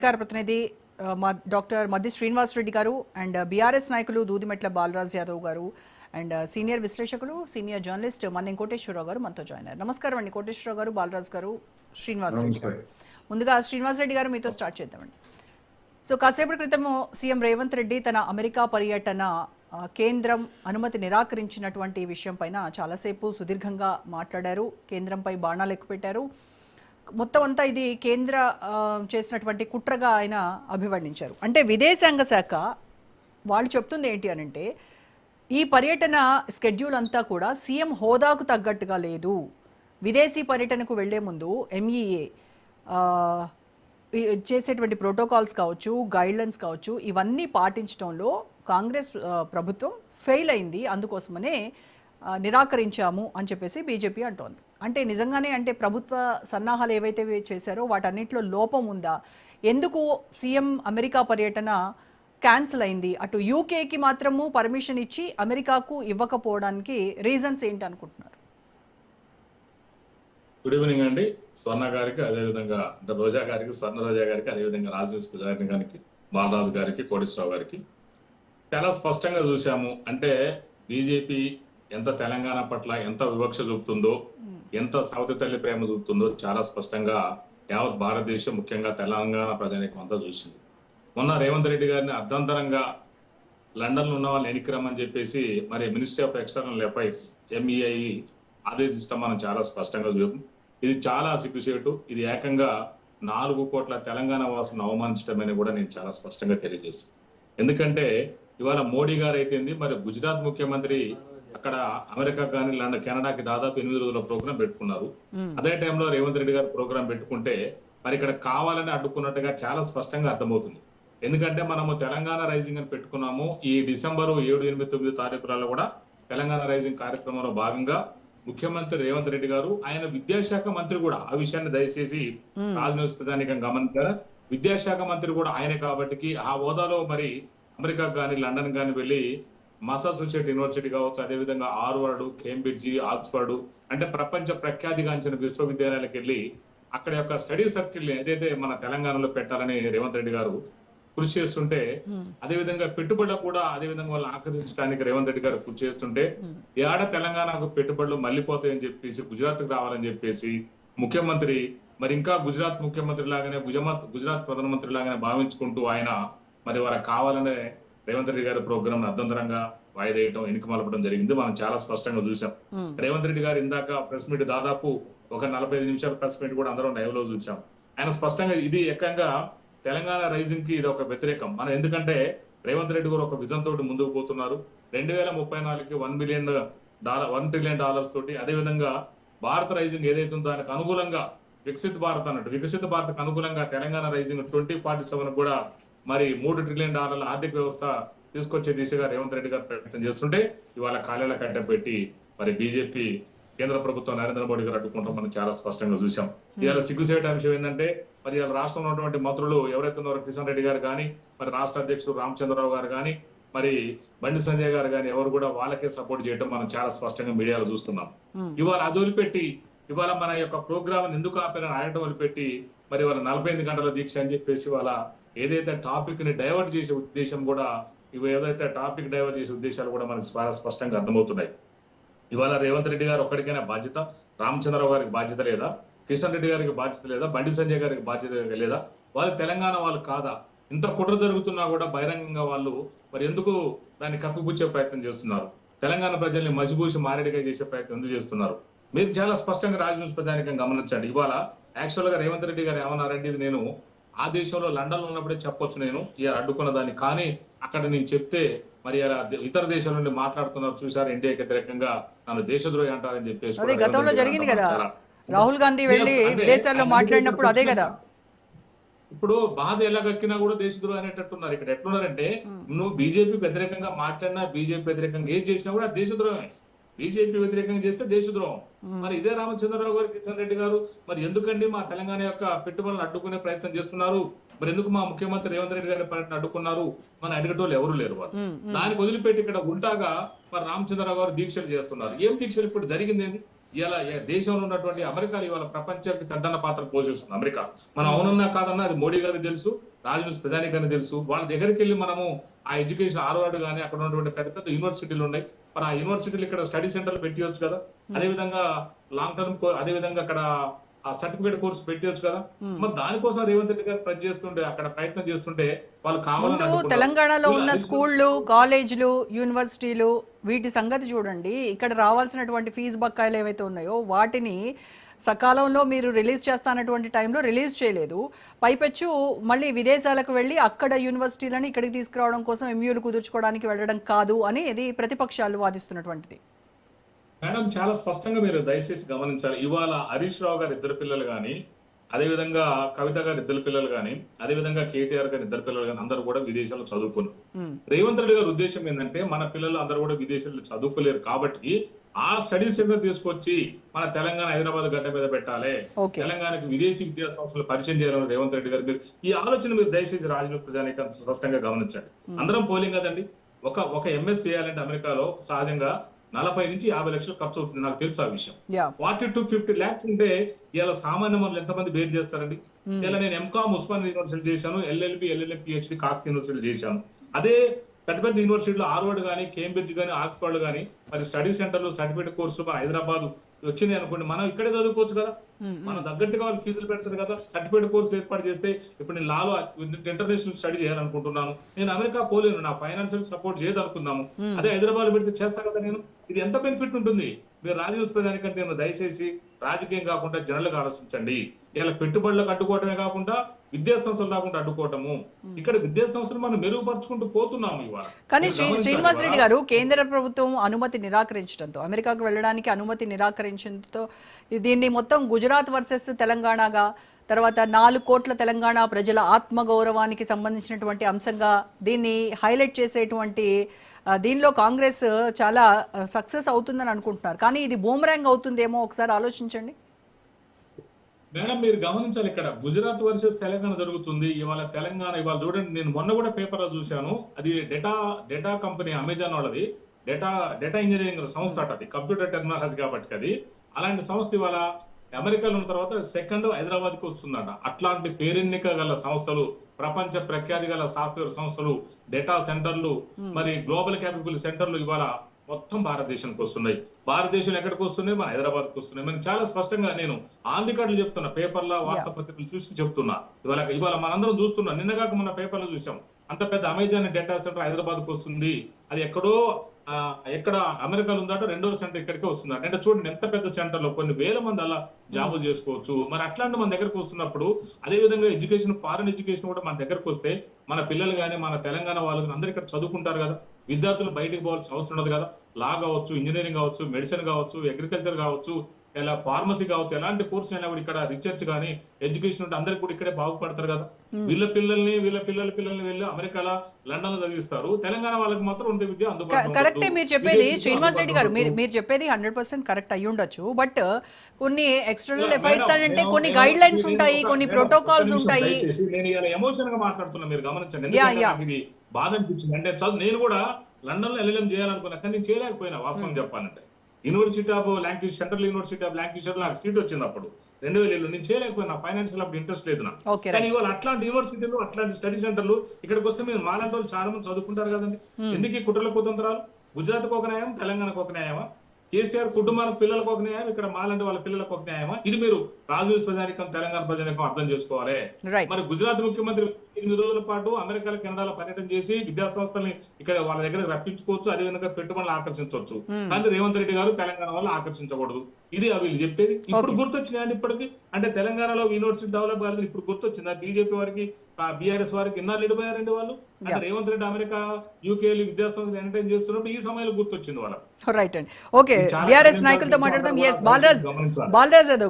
అధికార ప్రతినిధి డాక్టర్ మద్ది శ్రీనివాస్ రెడ్డి గారు అండ్ బీఆర్ఎస్ నాయకులు దూదిమెట్ల బాలరాజ్ యాదవ్ గారు అండ్ సీనియర్ విశ్లేషకులు సీనియర్ జర్నలిస్ట్ మన్నెం కోటేశ్వరరావు గారు మనతో జాయిన్ అయ్యారు. నమస్కారం అండి కోటేశ్వరరావు గారు, బాలరాజ్ గారు, శ్రీనివాస్ రెడ్డి గారు. ముందుగా శ్రీనివాస్ రెడ్డి గారు మీతో స్టార్ట్ చేద్దామండి. సో కాసేపటి క్రితం సీఎం రేవంత్ రెడ్డి తన అమెరికా పర్యటన కేంద్రం అనుమతి నిరాకరించినటువంటి విషయం పైన చాలాసేపు సుదీర్ఘంగా మాట్లాడారు. కేంద్రంపై బాణాలు ఎక్కుపెట్టారు. మొత్తం అంతా ఇది కేంద్ర చేసినటువంటి కుట్రగా ఆయన అభివర్ణించారు. అంటే విదేశాంగ శాఖ వాళ్ళు చెప్తుంది ఏంటి అని అంటే, ఈ పర్యటన స్కెడ్యూల్ అంతా కూడా సీఎం హోదాకు తగ్గట్టుగా లేదు. విదేశీ పర్యటనకు వెళ్లే ముందు ఎంఈఏ చేసేటువంటి ప్రోటోకాల్స్ కావచ్చు, గైడ్లైన్స్ కావచ్చు, ఇవన్నీ పాటించడంలో కాంగ్రెస్ ప్రభుత్వం ఫెయిల్ అయింది, అందుకోసమనే నిరాకరించాము అని చెప్పేసి బీజేపీ అంటోంది. అంటే నిజంగానే అంటే ప్రభుత్వ సన్నాహాలు ఏవైతే చేశారో వాటన్నిటిలో లోపం ఉందా? ఎందుకు సీఎం అమెరికా పర్యటన క్యాన్సిల్ అయింది? అటు యూకేకి మాత్రము పర్మిషన్ ఇచ్చి అమెరికాకు ఇవ్వకపోవడానికి రీజన్స్ ఏంటి అనుకుంటున్నారు? గుడ్ ఈవినింగ్ అండి స్వర్ణ గారికి, అదేవిధంగా అంటే రోజా గారికి, స్వర్ణ రోజా గారికి, అదేవిధంగా రాజేష్ గారికి, బాలరాజు గారికి, కోటేశ్వరరావు గారికి. చాలా స్పష్టంగా చూసాము. అంటే బీజేపీ ఎంత తెలంగాణ పట్ల ఎంత వివక్ష చూపుతుందో, ఎంత సౌతి తల్లి ప్రేమ చూపుతుందో చాలా స్పష్టంగా యావత్ భారతదేశం, ముఖ్యంగా తెలంగాణ ప్రజానీకం అంతా చూసింది. మొన్న రేవంత్ రెడ్డి గారిని అర్ధంతరంగా లండన్లో ఉన్న వాళ్ళని ఎన్నికరమ్మని చెప్పేసి మరి ministry of external affairs MEA ఆదేశిస్తాం మనం చాలా స్పష్టంగా చూసాం. ఇది చాలా సిగ్గుచేటు. ఇది ఏకంగా 4 కోట్ల తెలంగాణ వాసులను అవమానించడమని కూడా నేను చాలా స్పష్టంగా తెలియజేస్తాను. ఎందుకంటే ఇవాళ మోడీ గారు అయితేంది, మరి గుజరాత్ ముఖ్యమంత్రి అక్కడ అమెరికా కానీ లండన్, కెనడాకి దాదాపు 8 రోజుల ప్రోగ్రాం పెట్టుకున్నారు. అదే టైంలో రేవంత్ రెడ్డి గారు ప్రోగ్రాం పెట్టుకుంటే మరి ఇక్కడ కావాలని అడ్డుకున్నట్టుగా చాలా స్పష్టంగా అర్థమవుతుంది. ఎందుకంటే మనము తెలంగాణ రైజింగ్ అని పెట్టుకున్నాము. ఈ డిసెంబర్ 7, 8, 9 తారీఖులలో కూడా తెలంగాణ రైజింగ్ కార్యక్రమంలో భాగంగా ముఖ్యమంత్రి రేవంత్ రెడ్డి గారు, ఆయన విద్యాశాఖ మంత్రి కూడా, ఆ విషయాన్ని దయచేసి రాజ్ న్యూస్ ప్రధానికం గమనించారు. విద్యాశాఖ మంత్రి కూడా ఆయనే కాబట్టి ఆ హోదాలో మరి అమెరికా కానీ లండన్ కానీ వెళ్ళి మసాచుసెట్స్ యూనివర్సిటీ కావచ్చు, అదేవిధంగా హార్వర్డ్, కేంబ్రిడ్జి, ఆక్స్ఫర్డ్ అంటే ప్రపంచ ప్రఖ్యాతిగాంచిన విశ్వవిద్యాలయాలకు వెళ్ళి అక్కడ యొక్క స్టడీ సర్కిల్ ఏదైతే మన తెలంగాణలో పెట్టాలని రేవంత్ రెడ్డి గారు కృషి చేస్తుంటే, అదేవిధంగా పెట్టుబడులు కూడా అదేవిధంగా వాళ్ళని ఆకర్షించడానికి రేవంత్ రెడ్డి గారు కృషి చేస్తుంటే, ఏడ తెలంగాణకు పెట్టుబడులు మళ్ళీపోతాయని చెప్పేసి గుజరాత్ రావాలని చెప్పేసి ముఖ్యమంత్రి మరి ఇంకా గుజరాత్ ముఖ్యమంత్రి లాగానే గుజరాత్ ప్రధానమంత్రి లాగానే భావించుకుంటూ ఆయన మరి వాళ్ళకి కావాలనే రేవంత్ రెడ్డి గారి ప్రోగ్రామ్ అర్ధంతరంగా వాయిదేయటం, ఎన్నిక మలపడం జరిగింది. మనం చాలా స్పష్టంగా చూసాం. రేవంత్ రెడ్డి గారు ఇందాక ప్రెస్ మీట్ దాదాపు ఒక 45 నిమిషాల ప్రెస్ మీట్ కూడా అందరం లైవ్ లో చూసాం. ఆయన స్పష్టంగా ఇది ఏకంగా తెలంగాణ రైజింగ్ కి ఇది ఒక వ్యతిరేకం. మనం ఎందుకంటే రేవంత్ రెడ్డి గారు ఒక విజన్ తోటి ముందుకు పోతున్నారు. 2034కి $1 ట్రిలియన్ తోటి, అదేవిధంగా భారత రైజింగ్ ఏదైతే ఉందో దానికి అనుకూలంగా వికసిత భారత్ అన్నట్టు, వికసిత భారత్ అనుకూలంగా తెలంగాణ రైజింగ్ 2047 కూడా మరి $3 ట్రిలియన్ ఆర్థిక వ్యవస్థ తీసుకొచ్చే దిశగా రేవంత్ రెడ్డి గారు ప్రయత్నం చేస్తుంటే, ఇవాళ ఖాళీల కట్టె పెట్టి మరి బీజేపీ కేంద్ర ప్రభుత్వం నరేంద్ర మోడీ గారు అడ్డుకుంటాం మనం చాలా స్పష్టంగా చూసాం. ఇవాళ సిగ్గుసేట అంశం ఏంటంటే, మరి ఇవాళ రాష్ట్రంలో ఉన్నటువంటి మంత్రులు ఎవరైతే ఉన్నారో కిషన్ రెడ్డి గారు కానీ, మరి రాష్ట్ర అధ్యక్షుడు రామచంద్రరావు గారు కానీ, మరి బండి సంజయ్ గారు కానీ ఎవరు కూడా వాళ్ళకే సపోర్ట్ చేయడం మనం చాలా స్పష్టంగా మీడియాలో చూస్తున్నాం. ఇవాళ అది వదిలిపెట్టి ఇవాళ మన యొక్క ప్రోగ్రామ్ ఎందుకు ఆపారని అడగడం వదిలిపెట్టి మరి వాళ్ళ 48 గంటల దీక్ష అని చెప్పేసి వాళ్ళ ఏదైతే టాపిక్ ని డైవర్ట్ చేసే ఉద్దేశం కూడా, ఏదైతే టాపిక్ డైవర్ట్ చేసే ఉద్దేశాలు కూడా మనకు చాలా స్పష్టంగా అర్థమవుతున్నాయి. ఇవాళ రేవంత్ రెడ్డి గారు ఒక్కడికైనా బాధ్యత, రామచంద్రరావు గారికి బాధ్యత లేదా, కిషన్ రెడ్డి గారికి బాధ్యత లేదా, బండి సంజయ్ గారికి బాధ్యత లేదా? వాళ్ళు తెలంగాణ వాళ్ళు కాదా? ఇంత కుట్ర జరుగుతున్నా కూడా బహిరంగంగా వాళ్ళు మరి ఎందుకు దాన్ని కప్పిపుచ్చే ప్రయత్నం చేస్తున్నారు? తెలంగాణ ప్రజల్ని మసిబూసి మారేడుగా చేసే ప్రయత్నం ఎందుకు చేస్తున్నారు? మీరు చాలా స్పష్టంగా రాజనీతి ప్రధానికం గమనించండి. ఇవాళ యాక్చువల్ గా రేవంత్ రెడ్డి గారు ఏమన్నారంటే, ఇది నేను ఆ దేశంలో లండన్ లో ఉన్నప్పుడే చెప్పొచ్చు నేను ఇలా అడ్డుకున్న దాన్ని, కానీ అక్కడ నేను చెప్తే మరి ఇతర దేశాల నుండి మాట్లాడుతున్నారు, చూసారు ఇండియాకి వ్యతిరేకంగా నన్ను దేశద్రోహి అంటారని చెప్పేసి గతంలో జరిగింది కదా, రాహుల్ గాంధీ వెళ్ళి విదేశాల్లో మాట్లాడినప్పుడు అదే కదా. ఇప్పుడు బాధ ఎలా గక్కినా కూడా దేశద్రోహి అనేటట్టున్నారు. ఇక్కడ ఎట్లున్నారంటే, నువ్వు బీజేపీ వ్యతిరేకంగా మాట్లాడినా, బీజేపీ వ్యతిరేకంగా ఏం చేసినా కూడా దేశద్రోహమే. బీజేపీ వ్యతిరేకంగా చేస్తే దేశద్రోహం. మరి ఇదే రామచంద్రరావు గారు, కిషన్ రెడ్డి గారు మరి ఎందుకండి మా తెలంగాణ యొక్క పెట్టుబడులను అడ్డుకునే ప్రయత్నం చేస్తున్నారు? మరి ఎందుకు మా ముఖ్యమంత్రి రేవంత్ రెడ్డి గారి పర్యటన అడ్డుకున్నారు? మన అడిగేటోళ్ళు ఎవరు లేరు. వాళ్ళు దానికి వదిలిపెట్టి ఇక్కడ ఉంటాగా మరి రామచంద్రరావు గారు దీక్షలు చేస్తున్నారు. ఏం దీక్షలు? ఇప్పుడు జరిగింది ఏంటి? ఇలా దేశంలో ఉన్నటువంటి అమెరికా ఇవాళ ప్రపంచానికి పెద్దన్న పాత్ర పోషిస్తుంది అమెరికా. మనం అవునన్నా కాదన్నా అది మోడీ గారికి తెలుసు, రాజనీతి ప్రధాని గారికి తెలుసు. వాళ్ళ దగ్గరికి వెళ్ళి మనము ఆ ఎడ్యుకేషన్ హార్వర్డ్ కానీ అక్కడ ఉన్నటువంటి పెద్ద పెద్ద యూనివర్సిటీలు ఉన్నాయి, మరి ఆ యూనివర్సిటీలు ఇక్కడ స్టడీ సెంటర్లు పెట్టియొచ్చు కదా. అదేవిధంగా లాంగ్ టర్మ్ అదేవిధంగా అక్కడ ఆ సర్టిఫికేట్ కోర్స్ పెట్టవచ్చు కదా. మరి దానికోసం రేవంత్ రెడ్డి గారు చేస్తుంటే అక్కడ ప్రయత్నం చేస్తుంటే వాళ్ళు ముందు కావాలని తెలంగాణలో ఉన్న స్కూళ్ళు, కాలేజీలు, యూనివర్సిటీలు వీటి సంగతి చూడండి. ఇక్కడ రావాల్సినటువంటి ఫీజు బకాయిలు ఏవైతే ఉన్నాయో వాటిని సకాలంలో మీరు రిలీజ్ చేస్తానటువంటి టైంలో రిలీజ్ చేయలేదు. పైపెచ్చు మళ్ళీ విదేశాలకు వెళ్ళి అక్కడ యూనివర్సిటీలను ఇక్కడికి తీసుకురావడం కోసం ఎంయూలు కుదుర్చుకోవడానికి వెళ్ళడం కాదు అని ఇది ప్రతిపక్షాలు వాదిస్తున్నటువంటిది. మేడం చాలా స్పష్టంగా మీరు దయచేసి గమనించాలి. ఇవాళ హరీష్ రావు గారి ఇద్దరు పిల్లలు కానీ, అదేవిధంగా కవిత గారి ఇద్దరు పిల్లలు కానీ, అదేవిధంగా కేటీఆర్ గారి ఇద్దరు పిల్లలు కానీ అందరూ కూడా విదేశాల్లో చదువుకున్నారు. రేవంత్ రెడ్డి గారి ఉద్దేశం ఏంటంటే మన పిల్లలు అందరూ కూడా విదేశాల్లో చదువుకోలేరు కాబట్టి ఆ స్టడీ సెంటర్ తీసుకొచ్చి మన తెలంగాణ హైదరాబాద్ గడ్డ మీద పెట్టాలి, తెలంగాణకి విదేశీ విద్యా సంస్థలు పరిచయం చేయాలని రేవంత్ రెడ్డి గారు మీరు ఈ ఆలోచన మీరు దయచేసి రాజకీయ ప్రజానికి స్పష్టంగా గమనించండి. అందరం పోలింగ్ కదండి. ఒక ఎంఎస్ చేయాలంటే అమెరికాలో సహజంగా 40 నుంచి 50 లక్షలు ఖర్చు అవుతుంది. నాకు తెలుసు ఆ విషయం. 40 to 50 lakhs ఉంటే ఇలా సామాన్య మనులు ఎంతమంది బేర్ చేస్తారండి. ఇలా నేను ఎంకామ్ ఉస్మాన్ యూనివర్సిటీ చేశాను, ఎల్ఎల్బి పిహెచ్డి కాక్ యూనివర్సిటీ చేశాను. అదే పెద్ద పెద్ద యూనివర్సిటీలో హార్వర్డ్ కానీ, కేంబ్రిడ్జ్ కానీ, ఆక్స్ఫర్డ్ కానీ మరి స్టడీ సెంటర్లు సర్టిఫికేట్ కోర్సు హైదరాబాద్ వచ్చింది అనుకోండి, మనం ఇక్కడే చదువుకోవచ్చు కదా. మనం తగ్గట్టుగా వాళ్ళు ఫీజులు పెడతారు కదా. సర్టిఫికేట్ కోర్సు ఏర్పాటు చేస్తే ఇప్పుడు నేను లాలో ఇంటర్నేషనల్ స్టడీ చేయాలనుకుంటున్నాను, నేను అమెరికా పోలేను, నా ఫైనాన్షియల్ సపోర్ట్ చేయదనుకుందాము, అదే హైదరాబాద్ పెడితే చేస్తా కదా నేను. ఇది ఎంత బెనిఫిట్ ఉంటుంది. మీరు రాజకీయ ప్రధానికంటే నేను దయచేసి రాజకీయం కాకుండా జనరల్గా ఆలోచించండి. ఇలా పెట్టుబడులకు అడ్డుకోవటమే కాకుండా విద్యా సంస్థలు రాకుండా అడ్డుకోవటము. ఇక్కడ విద్యా సంస్థలు మనం మెరుగుపరుచుకుంటూ పోతున్నాము ఇవాళ. కానీ శ్రీనివాస్ రెడ్డి గారు, కేంద్ర ప్రభుత్వం అనుమతి నిరాకరించడంతో, అమెరికాకు వెళ్ళడానికి అనుమతి నిరాకరించడంతో దీన్ని మొత్తం గుజరాత్ వర్సెస్ తెలంగాణగా, తర్వాత 4 కోట్ల తెలంగాణ ప్రజల ఆత్మగౌరవానికి సంబంధించినటువంటి అంశంగా దీన్ని హైలైట్ చేసేటువంటి దీనిలో కాంగ్రెస్ చాలా సక్సెస్ అవుతుందని అనుకుంటున్నారు. కానీ ఇది బూమరాంగ్ అవుతుందేమో ఒకసారి ఆలోచించండి. మేడం మీరు గమనించాలి, ఇక్కడ గుజరాత్ వర్సెస్ తెలంగాణ జరుగుతుంది. ఇవాళ తెలంగాణ ఇవాళ చూడండి, నేను మొన్న కూడా పేపర్ లో చూశాను, అది డేటా కంపెనీ అమెజాన్ వాళ్ళది డేటా ఇంజనీరింగ్ సంస్థ అట, అది కంప్యూటర్ టెక్నాలజీ కాబట్టి అది. అలాంటి సంస్థ ఇవాళ అమెరికాలో ఉన్న తర్వాత సెకండ్ హైదరాబాద్ కి వస్తుందట. అట్లాంటి పేరెన్నిక గల సంస్థలు, ప్రపంచ ప్రఖ్యాతి గల సాఫ్ట్వేర్ సంస్థలు, డేటా సెంటర్లు, మరి గ్లోబల్ క్యాపబుల్ సెంటర్లు ఇవాళ మొత్తం భారతదేశానికి వస్తున్నాయి. భారతదేశం ఎక్కడికి వస్తున్నాయి? మన హైదరాబాద్కి వస్తున్నాయి. మనం చాలా స్పష్టంగా నేను ఆన్ రికార్డులు చెప్తున్నా, పేపర్ల వార్తాపత్రికలు చూసి చెప్తున్నా. ఇవాళ మనందరం చూస్తున్నాం. నిన్నగాక మన పేపర్లో చూసాం, అంత పెద్ద అమెజాన్ డేటా సెంటర్ హైదరాబాద్కి వస్తుంది. అది ఎక్కడ అమెరికాలో ఉందట, రెండో సెంటర్ ఇక్కడికే వస్తుంది అంటే చూడండి ఎంత పెద్ద సెంటర్ లో కొన్ని వేల మంది అలా జాబులు చేసుకోవచ్చు. మరి అట్లాంటి మన దగ్గరకు వస్తున్నప్పుడు, అదే విధంగా ఎడ్యుకేషన్, ఫారెన్ ఎడ్యుకేషన్ కూడా మన దగ్గరకు వస్తే మన పిల్లలు కానీ, మన తెలంగాణ వాళ్ళు అందరూ ఇక్కడ చదువుకుంటారు కదా. విద్యార్థులు బయటకు పోవాల్సిన అవసరం ఉండదు కదా. లా కావచ్చు, ఇంజనీరింగ్ కావచ్చు, మెడిసిన్ కావచ్చు, అగ్రికల్చర్ కావచ్చు, ఇలా ఫార్మసీ కావచ్చు, ఎలాంటి కోర్స్ అయినా కూడా ఇక్కడ రీసెర్చ్ కానీ ఎడ్యుకేషన్ ఉంటే అందరికి కూడా ఇక్కడే బాగుపడతారు కదా. వీళ్ళ పిల్లల్ని వెళ్ళి అమెరికాలో, లండన్ లో చదివిస్తారు. తెలంగాణ వాళ్ళకి మాత్రం ఉండే విద్య అందుబాటులో. కరెక్టే మీరు చెప్పేది శ్రీనివాస్ రెడ్డి గారు, మీరు చెప్పేది 100% కరెక్ట్ అయ్యి ఉండొచ్చు. బట్ కొన్ని ఎక్స్టర్నల్ ఎఫైర్స్ అంటే కొన్ని గైడ్ లైన్స్ ఉంటాయి, కొన్ని ప్రోటోకాల్స్ ఉంటాయి. నేను ఇలా ఎమోషన్ గా మాట్లాడుతున్నా, మీరు గమనించండి. ఇది బాధ అనిపించింది. అంటే నేను కూడా లండన్ లో ఎల్ఎల్ఎం చేయాలనుకున్నా, కానీ నేను చేయలేకపోయినా వాస్తవం చెప్పాలంటే. University of Lancashire, central university of Lancashire నాకు సీట్ వచ్చింది అప్పుడు 2000. నేను చేయలేకపోయినా, ఫైనాన్షియల్ అప్పుడు ఇంట్రెస్ట్ లేదు నాకు. కానీ ఇవాళ అట్లాంటి యూనివర్సిటీలు, అట్లాంటి స్టడీ సెంటర్లు ఇక్కడికి వస్తే మీరు మాలాంటి వాళ్ళు చాలా మంది చదువుకుంటారు కదండి. ఎందుకు ఈ కుట్రల కుతంత్రాలు? గుజరాత్కి ఒక న్యాయం, తెలంగాణకు ఒక న్యాయమా? కేసీఆర్ కుటుంబాలకు పిల్లలకు ఒక న్యాయం, ఇక్కడ మాలాంటి వాళ్ళ పిల్లలకు ఒక న్యాయమా? ఇది మీరు రాజకీయ ప్రజానికం, తెలంగాణ ప్రజానికం అర్థం చేసుకోవాలి. మరి గుజరాత్ ముఖ్యమంత్రి 8 రోజుల పాటు అమెరికాలో, కెనడాలో పర్యటన చేసి విద్యా సంస్థల్ని ఇక్కడ వాళ్ళ దగ్గర రప్పించుకోవచ్చు, అదేవిధంగా పెట్టుబడులు ఆకర్షించవచ్చు. కానీ రేవంత్ రెడ్డి గారు తెలంగాణ వాళ్ళు ఆకర్షించకూడదు. ఇది వీళ్ళు చెప్పేది. ఇప్పుడు గుర్తొచ్చినాయండి ఇప్పటికి, అంటే తెలంగాణలో యూనివర్సిటీ డెవలప్ కాలేదు ఇప్పుడు గుర్తొచ్చిందా? బీజేపీ వారికి, బీఆర్ఎస్ వారికి ఇన్నాళ్ళు ఎడిపోయారండి వాళ్ళు. అంటే రేవంత్ రెడ్డి అమెరికా, యూకే విద్యా సంస్థలు ఎంటర్టైన్ చేస్తున్నప్పుడు ఈ సమయంలో గుర్తొచ్చింది వాళ్ళకి. రైట్ అండి. ఓకే, బీఆర్ఎస్ నాయకులతో మాట్లాడదాం. బాలరాజ్ యాదవ్ గారు.